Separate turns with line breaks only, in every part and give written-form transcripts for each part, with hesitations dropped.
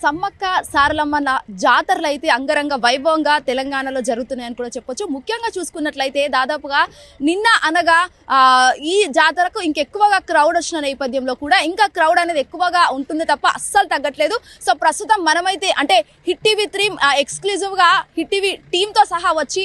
సమ్మక్క సారలమ్మ జాతరలు అయితే అంగరంగ వైభవంగా తెలంగాణలో జరుగుతున్నాయని కూడా చెప్పొచ్చు. ముఖ్యంగా చూసుకున్నట్లయితే దాదాపుగా నిన్న అనగా ఈ జాతరకు ఇంకెక్కువగా క్రౌడ్ వచ్చిన నేపథ్యంలో కూడా ఇంకా క్రౌడ్ అనేది ఎక్కువగా ఉంటుంది తప్ప అస్సలు తగ్గట్లేదు. సో ప్రస్తుతం మనమైతే అంటే హిట్ టీవీ 3 ఎక్స్క్లూజివ్ గా హిట్ టీవీ టీమ్ తో సహా వచ్చి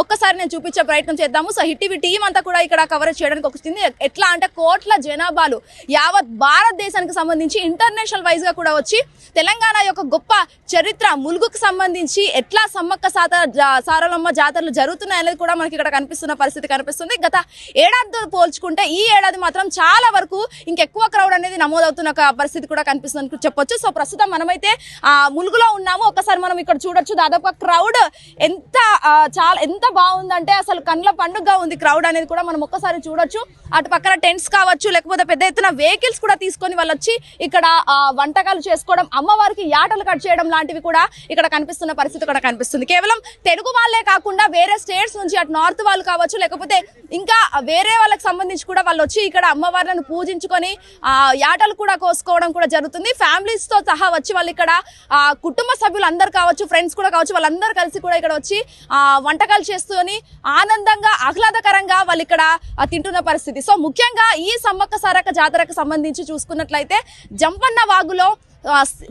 ఒక్కసారి నేను చూపించే ప్రయత్నం చేద్దాము. సో హిట్ టీవీ టీం అంతా కూడా ఇక్కడ కవరేజ్ చేయడానికి వస్తుంది. ఎట్లా అంటే కోట్ల జనాభాలు యావత్ భారతదేశానికి సంబంధించి ఇంటర్నేషనల్ వైజ్ గా కూడా వచ్చి తెలంగాణ యొక్క గొప్ప చరిత్ర ములుగుకు సంబంధించి ఎట్లా సమ్మక్క సారలమ్మ జాతరలు జరుగుతున్నాయి అనేది కూడా మనకి ఇక్కడ కనిపిస్తున్న పరిస్థితి కనిపిస్తుంది. గత ఏడాదితో పోల్చుకుంటే ఈ ఏడాది మాత్రం చాలా వరకు ఇంకెక్కువ క్రౌడ్ అనేది నమోదవుతున్న పరిస్థితి కూడా కనిపిస్తుంది చెప్పొచ్చు. సో ప్రస్తుతం మనమైతే ములుగులో ఉన్నాము. ఒకసారి మనం ఇక్కడ చూడొచ్చు. దాదాపు క్రౌడ్ ఎంత బాగుందంటే అసలు కళ్ళ పండుగగా ఉంది క్రౌడ్ అనేది కూడా మనం ఒక్కసారి చూడొచ్చు. అటు పక్కన టెంట్స్ కావచ్చు, లేకపోతే పెద్ద ఎత్తున వెహికల్స్ కూడా తీసుకొని వాళ్ళు వచ్చి ఇక్కడ వంటకాలు చేసుకోవడం, అమ్మవారికి యాటలు కట్ చేయడం లాంటివి కూడా ఇక్కడ కనిపిస్తున్న పరిస్థితి కూడా కనిపిస్తుంది. కేవలం తెలుగు వాళ్ళే కాకుండా వేరే స్టేట్స్ నుంచి అటు నార్త్ వాళ్ళు కావచ్చు, లేకపోతే ఇంకా వేరే వాళ్ళకి సంబంధించి కూడా వాళ్ళు వచ్చి ఇక్కడ అమ్మవార్లను పూజించుకొని యాటలు కూడా కోసుకోవడం కూడా జరుగుతుంది. ఫ్యామిలీస్ తో సహా వచ్చి వాళ్ళు ఇక్కడ కుటుంబ సభ్యులు అందరు కావచ్చు, ఫ్రెండ్స్ కూడా కావచ్చు, వాళ్ళందరూ కలిసి కూడా ఇక్కడ వచ్చి వంటకాలు చేసుకొని ఆనందంగా ఆహ్లాదకరంగా వాళ్ళు ఇక్కడ తింటున్న పరిస్థితి. సో ముఖ్యంగా ఈ సమ్మక్క సారక్క జాతరకు సంబంధించి చూసుకున్నట్లయితే జంపన్న వాగులో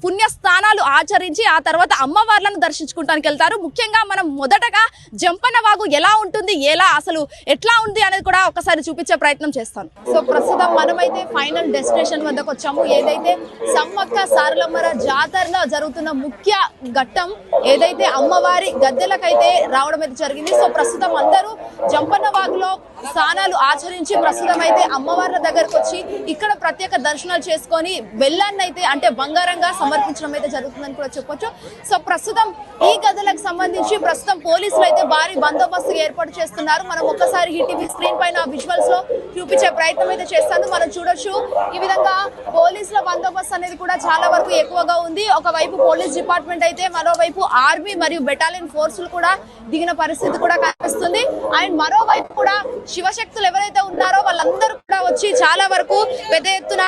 పుణ్య స్థానాలు ఆచరించి ఆ తర్వాత అమ్మవార్లను దర్శించుకుంటానికి వెళ్తారు. ముఖ్యంగా మనం మొదటగా జంపన్న వాగు ఎలా ఉంటుంది, అసలు ఎట్లా ఉంది అనేది కూడా ఒకసారి చూపించే ప్రయత్నం చేస్తాను. సో ప్రస్తుతం మనమైతే ఫైనల్ డెస్టినేషన్ వద్దకు వచ్చాము. ఏదైతే సమ్మక్క సారలమ్మ జాతరలో జరుగుతున్న ముఖ్య ఘట్టం ఏదైతే అమ్మవారి గద్దెలకైతే రావడం అయితే జరిగింది. సో ప్రస్తుతం అందరూ జంపన్న వాగులో స్నానాలు ఆచరించి ప్రస్తుతం అయితే అమ్మవార్ల దగ్గరకు వచ్చి ఇక్కడ ప్రత్యేక దర్శనాలు చేసుకొని బెల్లాన్ని అయితే అంటే బంగారంగా సమర్పించడం అయితే జరుగుతుందని కూడా చెప్పొచ్చు. సో ప్రస్తుతం ఈ గదులకు సంబంధించి ప్రస్తుతం పోలీసులు అయితే భారీ బందోబస్తు ఏర్పాటు చేస్తున్నారు. మనం ఒక్కసారి హిట్ టీవీ స్క్రీన్ పైన విజువల్స్ లో చూపించే ప్రయత్నం అయితే చేస్తాను. మనం చూడొచ్చు ఈ విధంగా పోలీసుల బందోబస్తు అనేది కూడా చాలా వరకు ఎక్కువగా ఉంది. ఒకవైపు పోలీస్ డిపార్ట్మెంట్ అయితే మరోవైపు ఆర్మీ మరియు బెటాలియన్ ఫోర్సులు కూడా దిగిన పరిస్థితి కూడా కనిపిస్తుంది. అండ్ మరోవైపు కూడా శివశక్తులు ఎవరైతే ఉన్నారో వాళ్ళందరూ కూడా వచ్చి చాలా వరకు పెద్ద ఎత్తున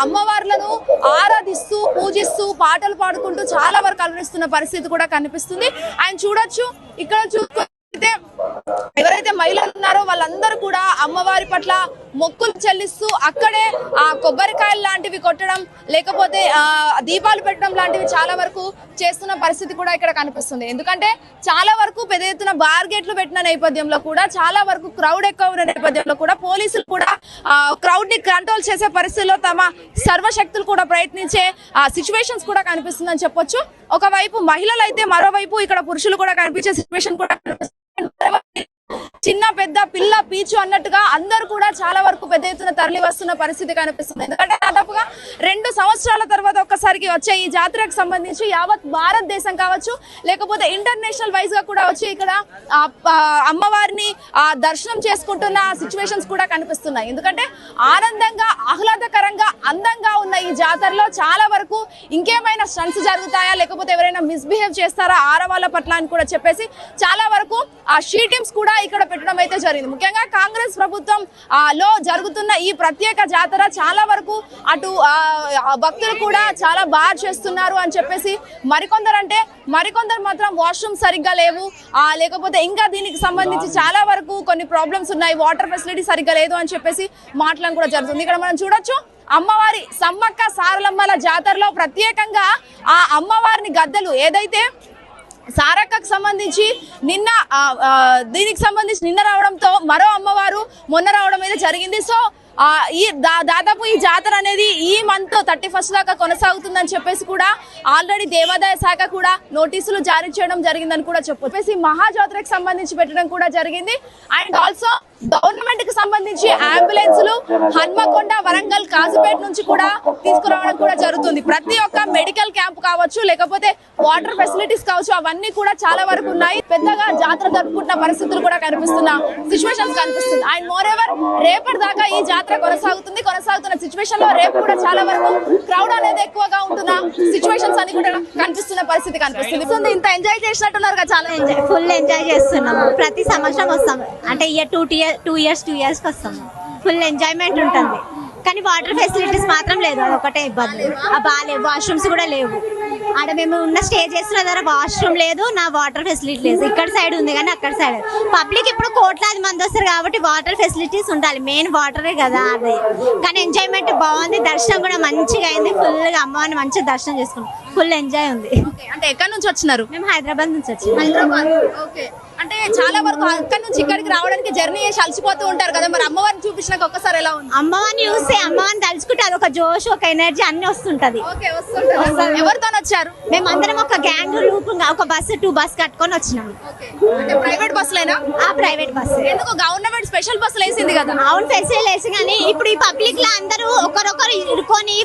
అమ్మవార్లను ఆరాధిస్తూ పూజిస్తూ పాటలు పాడుకుంటూ చాలా వరకు అలరిస్తున్న పరిస్థితి కూడా కనిపిస్తుంది. ఆయన చూడొచ్చు ఇక్కడ చూసుకుంటే ఎవరైతే మహిళలు ఉన్నారో వాళ్ళందరూ కూడా అమ్మవారి పట్ల మొక్కులు చెల్లిస్తూ అక్కడే కొబ్బరికాయలు లాంటివి కొట్టడం, లేకపోతే దీపాలు పెట్టడం లాంటివి చాలా వరకు చేస్తున్న పరిస్థితి కూడా ఇక్కడ కనిపిస్తుంది. ఎందుకంటే చాలా వరకు పెద్ద ఎత్తున బార్గేట్లు పెట్టిన నేపథ్యంలో కూడా చాలా వరకు క్రౌడ్ ఎక్కువ ఉన్న నేపథ్యంలో కూడా పోలీసులు కూడా క్రౌడ్ ని కంట్రోల్ చేసే పరిస్థితిలో తమ సర్వశక్తులు కూడా ప్రయత్నించే సిచ్యువేషన్స్ కూడా కనిపిస్తుందని చెప్పొచ్చు. ఒకవైపు మహిళలు అయితే మరోవైపు ఇక్కడ పురుషులు కూడా కనిపించే సిచ్యువేషన్ కూడా కనిపిస్తుంది. చిన్న పెద్ద పిల్ల పీచు అన్నట్టుగా అందరూ కూడా చాలా వరకు పెద్ద ఎత్తున తరలి వస్తున్న పరిస్థితి కనిపిస్తుంది. ఎందుకంటే దాదాపుగా 2 సంవత్సరాల తర్వాత ఒక్కసారికి వచ్చే ఈ జాతరకు సంబంధించి యావత్ భారతదేశం కావచ్చు, లేకపోతే ఇంటర్నేషనల్ వైజ్ గా కూడా వచ్చి ఇక్కడ అమ్మవారిని దర్శనం చేసుకుంటున్న సిచ్యువేషన్స్ కూడా కనిపిస్తున్నాయి. ఎందుకంటే ఆనందంగా ఆహ్లాదకరంగా అందంగా ఉన్న ఈ జాతరలో చాలా వరకు ఇంకేమైనా స్టంట్స్ జరుగుతాయా, లేకపోతే ఎవరైనా మిస్బిహేవ్ చేస్తారా ఆడవాళ్ళ పట్ల అని కూడా చెప్పేసి చాలా వరకు షీ టీమ్స్ కూడా ఇక్కడ పెట్టడం అయితే జరిగింది. ముఖ్యంగా కాంగ్రెస్ ప్రభుత్వం లో జరుగుతున్న ఈ ప్రత్యేక జాతర చాలా వరకు అటు భక్తులు కూడా చాలా బాగా చేస్తున్నారు అని చెప్పేసి మరికొందరు మాత్రం వాష్రూమ్ సరిగ్గా లేవు, లేకపోతే ఇంకా దీనికి సంబంధించి చాలా వరకు కొన్ని ప్రాబ్లమ్స్ ఉన్నాయి, వాటర్ ఫెసిలిటీ సరిగ్గా లేదు అని చెప్పేసి మాట్లాడడం కూడా జరుగుతుంది. ఇక్కడ మనం చూడొచ్చు అమ్మవారి సమ్మక్క సారలమ్మల జాతరలో ప్రత్యేకంగా ఆ అమ్మవారిని గద్దెలు ఏదైతే సారక్కకు సంబంధించి దీనికి సంబంధించి నిన్న రావడంతో మరో అమ్మవారు మొన్న రావడం అయితే జరిగింది. సో దాదాపు ఈ జాతర అనేది ఈ మంత్ 31 దాకా కొనసాగుతుందని చెప్పేసి కూడా ఆల్రెడీ దేవాదాయ శాఖ కూడా నోటీసులు జారీ చేయడం జరిగిందని కూడా చెప్పేసి మహాజాతరకు సంబంధించి పెట్టడం కూడా జరిగింది. అండ్ ఆల్సో గవర్నమెంట్ కి సంబంధించి అంబులెన్సులు హన్మకొండ, వరంగల్, కాజుపేట నుంచి కూడా తీసుకురావడం కూడా జరుగుతుంది. ప్రతి ఒక్క మెడికల్ క్యాంప్ కావచ్చు, లేకపోతే వాటర్ ఫెసిలిటీస్ కావచ్చు, అవన్నీ కూడా చాలా వరకు ఉన్నాయి. పెద్దగా జాతర జరుపుకుంటున్న పరిస్థితులు కూడా కనిపిస్తున్న సిచ్యువేషన్స్ కనిపిస్తుంది. అండ్ మోర్ ఎవర్ రేపటి దాకా ఈ జాతర కొనసాగుతున్న సిచ్యువేషన్ లో రేపు కూడా చాలా వరకు క్రౌడ్ అనేది ఎక్కువగా ఉంటున్న సిచ్యువేషన్స్ అని కూడా కనిపిస్తున్న పరిస్థితి కనిపిస్తుంది. ఇంత ఎంజాయ్ చేసినట్టున్నారు కదా, చాలా
ఫుల్ ఎంజాయ్ చేస్తున్నాము. ప్రతి సంవత్సరం వస్తాము, అంటే ఇయర్ 2 years వస్తాము. ఫుల్ ఎంజాయ్మెంట్ ఉంటుంది. కానీ వాటర్ ఫెసిలిటీస్ మాత్రం లేదు, అదొకటే ఇబ్బంది. బాగాలేవు, వాష్రూమ్స్ కూడా లేవు. ఆడ మేము ఉన్న స్టే చేస్తున్న దగ్గర వాష్రూమ్ లేదు, నా వాటర్ ఫెసిలిటీ లేదు. ఇక్కడ సైడ్ ఉంది కానీ అక్కడ సైడ్ పబ్లిక్ ఇప్పుడు కోట్లాది మంది వస్తారు కాబట్టి వాటర్ ఫెసిలిటీస్ ఉండాలి, మెయిన్ వాటరే కదా అది. కానీ ఎంజాయ్మెంట్ బాగుంది, దర్శనం కూడా మంచిగా అయింది, ఫుల్గా అమ్మవారిని మంచిగా దర్శనం చేసుకున్నాం, ఫుల్ ఎంజాయ్ ఉంది.
అంటే ఎక్కడి నుంచి వచ్చినారు?
మేము హైదరాబాద్ నుంచి వచ్చాము.
హైదరాబాద్. ఓకే. అంటే చాలా వరకు అక్కడి నుంచి ఇక్కడికి రావడానికి జర్నీ చేసి అలసిపోతూ ఉంటారు కదా, మరి అమ్మవారిని చూపించినాక ఒక్కసారి ఎలా ఉంది?
అమ్మవారిని చూస్తే అమ్మవారిని తలుచుకుంటే అది ఒక జోష్, ఒక ఎనర్జీ అన్ని వస్తుంటది.
ఓకే, వస్తుంటారు. ఎవరితో వచ్చారు?
మేమందరం ఒక గ్యాంగ్ గ్రూప్ ఒక బస్సు 2 బస్ కట్టుకొని వచ్చినాము.
అంటే ప్రైవేట్ బస్సులేనా?
Private bus.
ఎందుకు గవర్నమెంట్ స్పెషల్ బస్సులు వేసింది కదా?
అవును, ఫెసిలిటీ వేసి, కానీ ఇప్పుడు ఈ పబ్లిక్ లో అందరూ ఒకరొకరు ఇరుకొని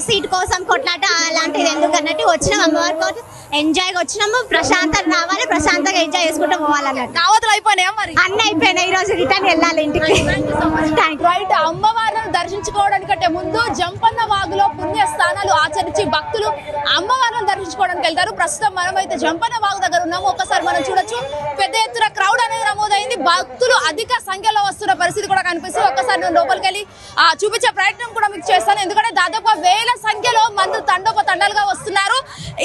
సీట్ కోసం కొట్లాట అలాంటిది ఎందుకు అన్నట్టు వచ్చినాం. అమ్మవారి కోసం ఎంజాయ్ గా వచ్చినాము, ప్రశాంతంగా రావాలి, ప్రశాంతంగా ఎంజాయ్ చేసుకుంటూ పోవాలన్నట్టు.
దావతులు అయిపోయినాయా మరి?
అన్ని అయిపోయినాయి, ఈ రోజు రిటర్న్ వెళ్ళాలి ఇంటికి.
రైట్. అమ్మవారిని దర్శించుకోవడానికంటే ముందు జంపన్న వాగులో పుణ్య స్థానాలు ఆచరించి భక్తులు అమ్మవారిని దర్శించుకోవడానికి వెళ్తారు. ప్రస్తుతం మనం అయితే జంపన్న వాగు దగ్గర ఉన్నాము. ఒకసారి మనం చూడొచ్చు, పెద్ద ఎత్తున క్రౌడ్ అనేది నమోదైంది, భక్తులు అధిక సంఖ్యలో వస్తున్న పరిస్థితి కూడా కనిపిస్తుంది. ఒక్కసారి నేను లోపలికి వెళ్ళి చూపించే ప్రయత్నం కూడా మీకు చేస్తాను, ఎందుకంటే దాదాపు వేల సంఖ్యలో మంది తండోపతండాలుగా వస్తున్నారు.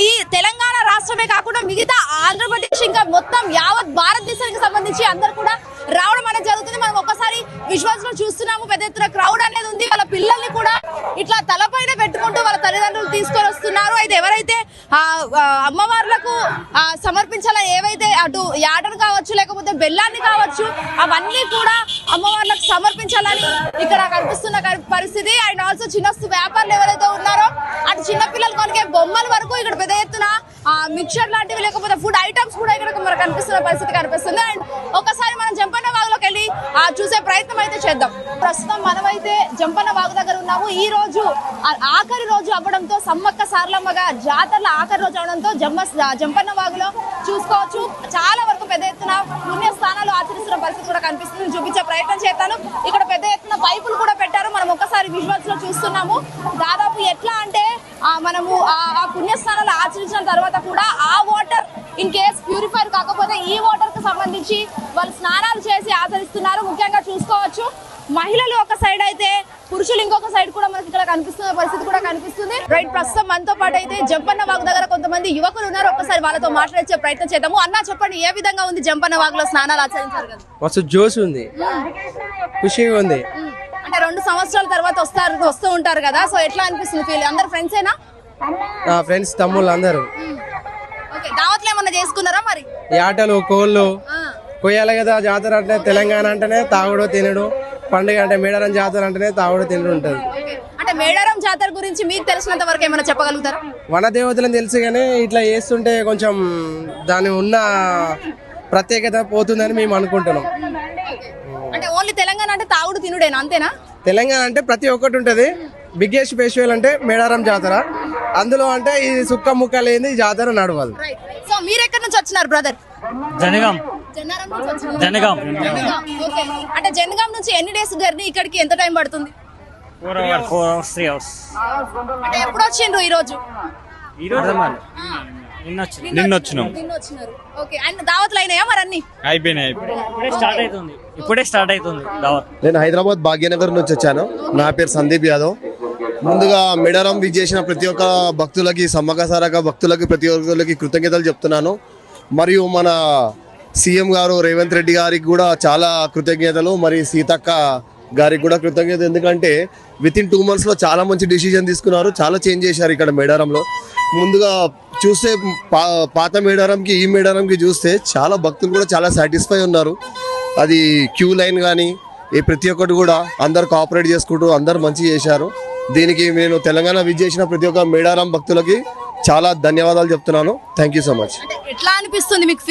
ఈ తెలంగాణ రాష్ట్రమే కాకుండా మిగతా ఆంధ్రప్రదేశ్ ఇంకా మొత్తం యావత్ భారతదేశానికి సంబంధించి అందరు కూడా రావడం అనేది జరుగుతుంది. మనం ఒక్కసారి విశ్వాస్ లో చూస్తున్నాము, పెద్ద ఎత్తున క్రౌడ్ అనేది ఉంది. వాళ్ళ పిల్లల్ని కూడా ఇట్లా తలపైన పెట్టుకుంటూ వాళ్ళ తల్లిదండ్రులు తీసుకొని వస్తున్నారు. అయితే ఎవరైతే అమ్మవార్లకు సమర్పించాలని ఏవైతే అటు యాటను కావచ్చు లేకపోతే బెల్లాన్ని కావచ్చు అవన్నీ కూడా అమ్మవార్లకు సమర్పించాలని ఇక్కడ కనిపిస్తున్న పరిస్థితి. అండ్ ఆల్సో చిన్న వ్యాపారులు ఎవరైతే ఉన్నారో అటు చిన్న పిల్లలు కొనికే బొమ్మల వరకు ఇక్కడ పెద్ద ఎత్తున మిక్చర్ లాంటివి లేకపోతే ఫుడ్ ఐటమ్స్ కూడా ఇక్కడ మనకు కనిపిస్తున్న పరిస్థితి కనిపిస్తుంది. అండ్ ఒకసారి మనం జంపన్న వాగులోకి వెళ్ళి చూసే ప్రయత్నం అయితే చేద్దాం. ప్రస్తుతం మనమైతే జంపన్న వాగు దగ్గర ఉన్నాము. ఈ రోజు ఆఖరి రోజు అవ్వడంతో సమ్మక్క సారలమ్మగా జాతరల ఆఖరి రోజు అవడంతో జంపన్న వాగులో చూసుకోవచ్చు చాలా వరకు పెద్ద ఎత్తున పుణ్య స్థానాలు ఆచరిస్తున్న పరిస్థితి కూడా కనిపిస్తుంది. చూపించే ప్రయత్నం చేస్తాను. ఇక్కడ పెద్ద ఎత్తున పైపులు కూడా పెట్టారు, మనం ఒకసారి విజువల్స్ లో చూస్తున్నాము. దాదాపు ఎట్లా అంటే మనము ఆ పుణ్యస్థానాలు ఆచరించిన తర్వాత కూడా ఆ వాటర్ ఇన్ కేస్ ప్యూరిఫైర్ కాకపోతే ఈ వాటర్ కు సంబంధించి వాళ్ళు స్నానాలు చేసి ఆచరిస్తున్నారు. ముఖ్యంగా చూసుకోవచ్చు మహిళలు ఒక సైడ్ అయితే పురుషులు ఇంకొక సైడ్ కూడా మనకి ఇక్కడ కనిపిస్తున్న పరిస్థితి కూడా కనిపిస్తుంది. రైట్. ప్రస్తుతం మనతో పాటు అయితే జంపన్న వాగు దగ్గర కొంతమంది యువకులు ఉన్నారు. ఒకసారి వాళ్ళతో మాట్లాడే ప్రయత్నం చేద్దాము. అన్న చెప్పండి, ఏ విధంగా ఉంది జంపన్న వాగులో స్నానాలు ఆచరించారు కదా?
మస్తు జోష్ ఉంది, ఖుషిగా ఉంది.
అంటే 2 సంవత్సరాల తర్వాత వస్తూ ఉంటారు కదా, సో ఎట్లా అనిపిస్తుంది ఫీల్? అందరు ఫ్రెండ్సేనా?
నా ఫ్రెండ్స్ తమ్ముళ్ళు అందరూ.
ఓకే. దావత్లు ఏమన్నా చేసుకున్నారా మరి?
ఈ ఆటలు కోళ్ళు కొయ్యాలి కదా. జాతర అంటే తెలంగాణ అంటేనే తాగుడు తినడు, పండుగ అంటే మేడారం జాతర అంటేనే తాగుడు తినడు ఉంటుంది.
అంటే మేడారం జాతర గురించి మీకు తెలిసినంత వరకు ఏమైనా చెప్పగలుగుతారా?
వన దేవతలను తెలుసు కానీ ఇట్లా చేస్తుంటే కొంచెం దాని ఉన్న ప్రత్యేకత పోతుందని మేము అనుకుంటున్నాం.
అంటే ఓన్లీ తెలంగాణ అంటే తాగుడు తినుడేనా, అంతేనా?
తెలంగాణ అంటే ప్రతి ఒక్కటి ఉంటుంది. బిగ్గెస్ట్ ఫెస్టివల్ అంటే మేడారం జాతర, అందులో అంటే ఈ సుక్క ముక్క లేని జాతర నడవాలి.
సో మీరు ఎక్కడి నుంచి వచ్చినారు బ్రదర్?
జనగాం. జనగాం.
ఓకే. అంటే జనగాం నుంచి ఎన్ని డేస్ జర్నీ, ఇక్కడికి ఎంత టైం పడుతుంది?
4 hours 3 hours.
అంటే ఎప్పుడు వచ్చిండ్రు ఈ రోజు?
నిన్న వచ్చినాం.
ఓకే. అండ్ దావత్లు అయినాయా మరి? అన్ని
అయిపోయినాయి. ఇప్పుడే స్టార్ట్ అవుతుంది దావత్.
నేను హైదరాబాద్ భాగ్యనగర్ నుంచి వచ్చాను. నా పేరు సందీప్ యాదవ్. ముందుగా మేడారం విజిట్ చేసిన ప్రతి ఒక్క భక్తులకి, సమ్మక్క సారక్క భక్తులకి, ప్రతి ఒక్కరికి కృతజ్ఞతలు చెప్తున్నాను. మరియు మన సీఎం గారు రేవంత్ రెడ్డి గారికి కూడా చాలా కృతజ్ఞతలు, మరి సీతక్క గారికి కూడా కృతజ్ఞత. ఎందుకంటే వితిన్ 2 monthsలో చాలా మంచి డిసిజన్ తీసుకున్నారు, చాలా చేంజ్ చేశారు ఇక్కడ మేడారంలో. ముందుగా చూస్తే పాత మేడారంకి ఈ మేడారంకి చూస్తే చాలా భక్తులు కూడా చాలా సాటిస్ఫై ఉన్నారు. అది క్యూ లైన్ కానీ ప్రతి ఒక్కటి కూడా అందరు కోఆపరేట్ చేసుకుంటూ అందరు మంచిగా చేశారు. దీనికి నేను తెలంగాణ విజిట్ చేసిన ప్రతి ఒక్క మేడారం భక్తులకి చాలా ధన్యవాదాలు చెప్తున్నాను. Thank you so much.
ఎట్లా అనిపిస్తుంది మీకు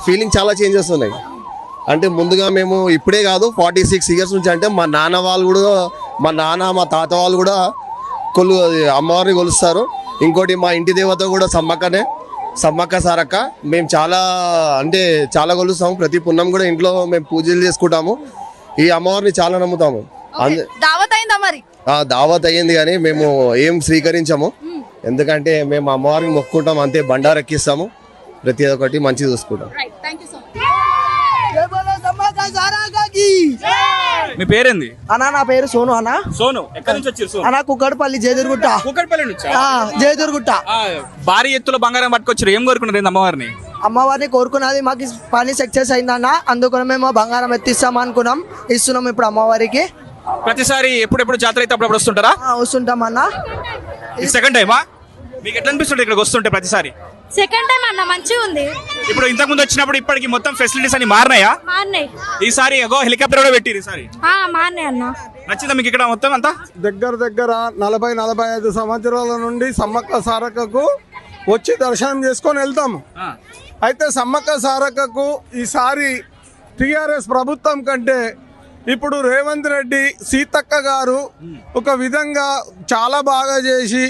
ఫీలింగ్ చాలా చేంజెస్ ఉన్నాయి. అంటే ముందుగా మేము ఇప్పుడే కాదు 46 years నుంచి, అంటే మా నాన్న వాళ్ళు కూడా, మా నాన్న మా తాత వాళ్ళు కూడా అమ్మవారిని కొలుస్తారు. ఇంకోటి మా ఇంటి దేవత కూడా సమ్మక్క సారక్క. మేము చాలా కొలుస్తాము. ప్రతి పున్నం కూడా ఇంట్లో మేము పూజలు చేసుకుంటాము. ఈ అమ్మవారిని చాలా నమ్ముతాము.
దావత్ అయిందా మరి?
దావత్ అయ్యింది కానీ మేము ఏం స్వీకరించాము, ఎందుకంటే మేము అమ్మవారిని మొక్కుంటాం అంతే. బండారెక్కిస్తాము, ప్రతి ఒక్కటి మంచిగా చూసుకుంటాం.
Thank you so much.
మీ పేరేంది?
అన్నా నా పేరు సోను అన్న.
సోను ఎక్కడి నుంచి వచ్చారు? సోను
అన్న కుక్కడపల్లి జయదుర్గుట్ట.
కూకట్పల్లి నుంచి
జయదుర్గుట్ట.
భారీ ఎత్తులో బంగారం పట్టుకొచ్చారు. ఏం కోరుకున్నారు అమ్మవారిని?
అమ్మవారిని కోరుకున్నది మాకు పని సక్సెస్ అయిందన్న, అందుకని మేము బంగారం ఎత్తిస్తాం అనుకున్నాం, ఇస్తున్నాం ఇప్పుడు అమ్మవారికి.
ప్రతిసారి ఎప్పుడెప్పుడు జాతర అయితే అప్పుడప్పుడు వస్తుంటారా?
వస్తుంటాం అన్న.
ఇది సెకండ్ టైమా? మీకు ఎట్లా అనిపిస్తుంది ఇక్కడికి వస్తుంటే ప్రతిసారి?
సెకండ్ టైం అన్న మంచిగా ఉంది.
ఇప్పుడు ఇంతకు ముందు వచ్చినప్పుడు ఇప్పటికి మొత్తం ఫెసిలిటీస్ అన్ని మారినాయా?
మారినాయి.
ఈసారి హెలికాప్టర్ కూడా పెట్టిరు ఈసారి.
మారినాయి అన్న.
నచ్చిందా మీకు ఇక్కడ మొత్తం అంతా?
దగ్గర 40-45 సంవత్సరాల నుండి సమ్మక్క సారక్కకు వచ్చి దర్శనం చేసుకొని వెళ్తాము. అయితే సమ్మక్క సారక్కకు ఈసారి టిఆర్ఎస్ ప్రభుత్వం కంటే ఇప్పుడు రేవంత్ రెడ్డి సీతక్క గారు ఒక విధంగా చాలా బాగా చేసి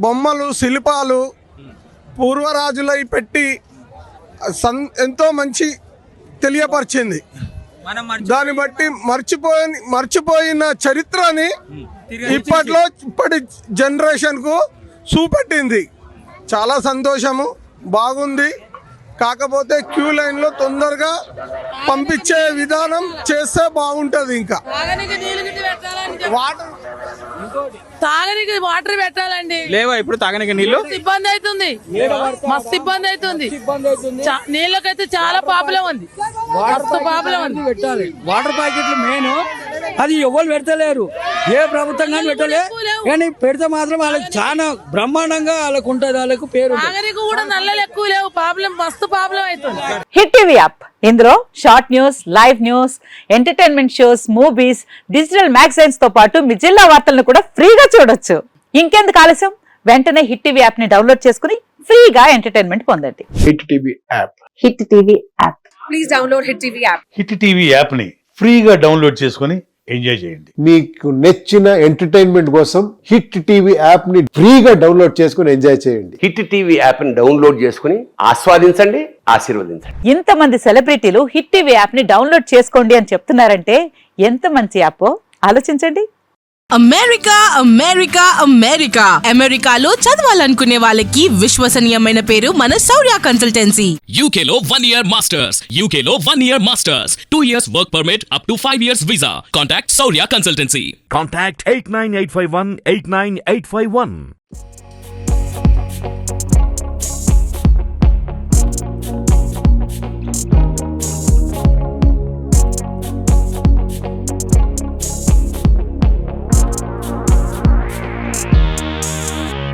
బొమ్మలు శిల్పాలు పూర్వరాజులై పెట్టి ఎంతో మంచి తెలియపరిచింది. దాన్ని బట్టి మర్చిపోయిన చరిత్రని ఇప్పటి జనరేషన్కు చూపెట్టింది. చాలా సంతోషము, బాగుంది. కాకపోతే క్యూ లైన్లో తొందరగా పంపించే విధానం చేస్తే బాగుంటుంది. ఇంకా వాటర్
తాగనికి వాటర్ పెట్టాలండి.
లేవా ఇప్పుడు తాగనికి నీళ్లు?
ఇబ్బంది అవుతుంది, మస్తు ఇబ్బంది అవుతుంది. నీళ్ళకైతే చాలా ప్రాబ్లం ఉంది, మస్తు ప్రాబ్లం ఉంది.
పెట్టాలి వాటర్ ప్యాకెట్లు మెయిన్, అది ఎవరు పెడతలేరు, ఏ ప్రభుత్వం కానీ పెట్టలే. కానీ పెడితే మాత్రం వాళ్ళకి చాలా బ్రహ్మాండంగా వాళ్ళకు ఉంటుంది, వాళ్ళకు పేరు.
తాగనికి కూడా నల్లలు ఎక్కువ లేవు, ప్రాబ్లం మస్తు ప్రాబ్లం అవుతుంది.
హిట్ టీవీ యాప్, ఇందులో short news, live news, entertainment shows, movies, digital magazines తో పాటు మీ జిల్లా వార్తలను కూడా ఫ్రీగా చూడొచ్చు. ఇంకెందుకు ఆలస్యం, వెంటనే హిట్ టీవీ యాప్ ని డౌన్లోడ్ చేసుకుని ఫ్రీగా ఎంటర్టైన్మెంట్ పొందండి.
Hit TV app.
Hit TV app.
Please download hit TV app.
Hit TV app ని ఫ్రీగా డౌన్లోడ్ చేసుకుని ఎంజాయ్ చేయండి.
మీకు నచ్చిన ఎంటర్టైన్మెంట్ కోసం హిట్ టీవీ యాప్ ని ఫ్రీగా డౌన్లోడ్ చేసుకుని ఎంజాయ్ చేయండి.
హిట్ టీవీ యాప్ ని డౌన్లోడ్ చేసుకుని ఆస్వాదించండి, ఆశీర్వదించండి.
ఇంతమంది సెలబ్రిటీలు హిట్ టీవీ యాప్ ని డౌన్లోడ్ చేసుకోండి అని చెప్తున్నారంటే ఎంత మంచి యాప్ ఆలోచించండి.
అమెరికా అమెరికా అమెరికా అమెరికాలో చదవాలనుకునే వాళ్ళకి విశ్వసనీయమైన పేరు మన శౌర్య కన్సల్టెన్సీ.
యూకేలో 1 year masters. యూకేలో 1 year masters. 2 years work permit up to 5 years visa. Contact Saurya Consultancy.
Contact 89851 89851.